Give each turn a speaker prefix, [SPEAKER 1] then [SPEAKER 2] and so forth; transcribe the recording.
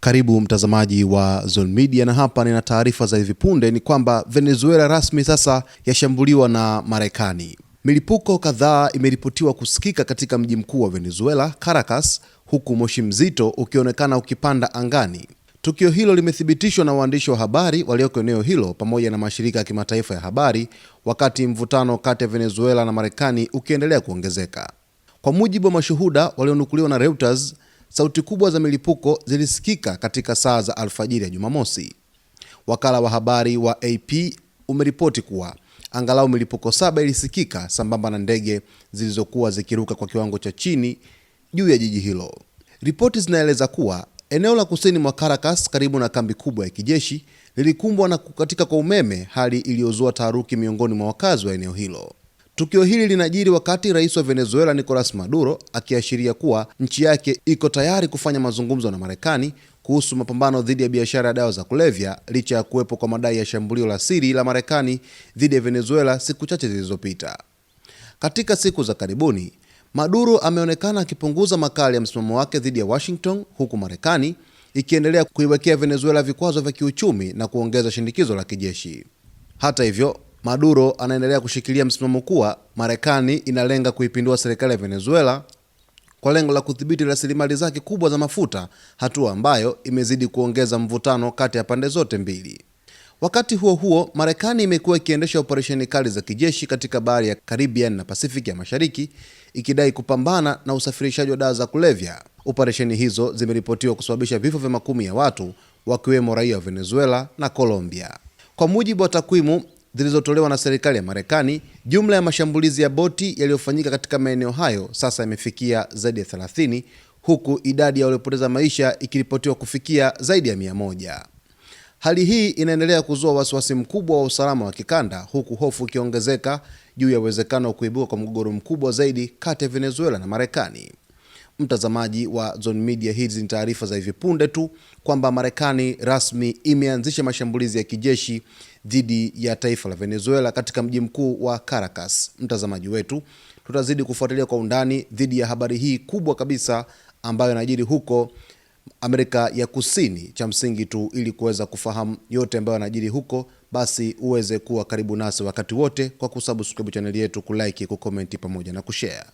[SPEAKER 1] Karibu mtazamaji wa Zone Media, na hapa nina taarifa za hivi punde. Ni kwamba Venezuela rasmi sasa yashambuliwa na Marekani. Milipuko kadhaa imeripotiwa kusikika katika mji mkuu wa Venezuela, Caracas, huku moshi mzito ukionekana ukipanda angani. Tukio hilo limethibitishwa na waandishi wa habari walioko eneo hilo pamoja na mashirika ya kimataifa ya habari, wakati mvutano kati ya Venezuela na Marekani ukiendelea kuongezeka. Kwa mujibu wa mashuhuda walionukuliwa na Reuters, sauti kubwa za milipuko zilisikika katika saa za alfajiri ya Jumamosi. Wakala wa habari wa AP umeripoti kuwa angalau milipuko 7 ilisikika sambamba na ndege zilizokuwa zikiruka kwa kiwango cha chini juu ya jiji hilo. Ripoti zinaeleza kuwa eneo la kusini mwa Caracas, karibu na kambi kubwa ya kijeshi, lilikumbwa na kukatika kwa umeme, hali iliyozua taharuki miongoni mwa wakazi wa eneo hilo. Tukio hili linajiri wakati rais wa Venezuela Nicolas Maduro akiashiria kuwa nchi yake iko tayari kufanya mazungumzo na Marekani kuhusu mapambano dhidi ya biashara ya dawa za kulevya, licha ya kuwepo kwa madai ya shambulio la siri la Marekani dhidi ya Venezuela siku chache zilizopita. Katika siku za karibuni, Maduro ameonekana akipunguza makali ya msimamo wake dhidi ya Washington, huku Marekani ikiendelea kuiwekea Venezuela vikwazo vya kiuchumi na kuongeza shinikizo la kijeshi. Hata hivyo, Maduro anaendelea kushikilia msimamo kuwa Marekani inalenga kuipindua serikali ya Venezuela kwa lengo la kudhibiti rasilimali zake kubwa za mafuta, hatua ambayo imezidi kuongeza mvutano kati ya pande zote mbili. Wakati huo huo, Marekani imekuwa ikiendesha operesheni kali za kijeshi katika bahari ya Caribbean na Pacific ya Mashariki, ikidai kupambana na usafirishaji wa dawa za kulevya. Operesheni hizo zimeripotiwa kusababisha vifo vya makumi ya watu, wakiwemo raia wa Venezuela na Colombia. Kwa mujibu wa takwimu zilizotolewa na serikali ya Marekani, jumla ya mashambulizi ya boti yaliyofanyika katika maeneo hayo sasa imefikia zaidi ya 30, huku idadi ya waliopoteza maisha ikiripotiwa kufikia zaidi ya 100. Hali hii inaendelea kuzua wasiwasi mkubwa wa usalama wa kikanda, huku hofu ikiongezeka juu ya uwezekano wa kuibuka kwa mgogoro mkubwa zaidi kati ya Venezuela na Marekani. Mtazamaji wa Zone Media, hizi ni taarifa za hivi punde tu kwamba Marekani rasmi imeanzisha mashambulizi ya kijeshi dhidi ya taifa la Venezuela katika mji mkuu wa Caracas. Mtazamaji wetu, tutazidi kufuatilia kwa undani dhidi ya habari hii kubwa kabisa ambayo inajiri huko Amerika ya Kusini. Cha msingi tu, ili kuweza kufahamu yote ambayo yanajiri huko, basi uweze kuwa karibu nasi wakati wote kwa kusubscribe channel yetu, kulike, kucomment pamoja na kushare.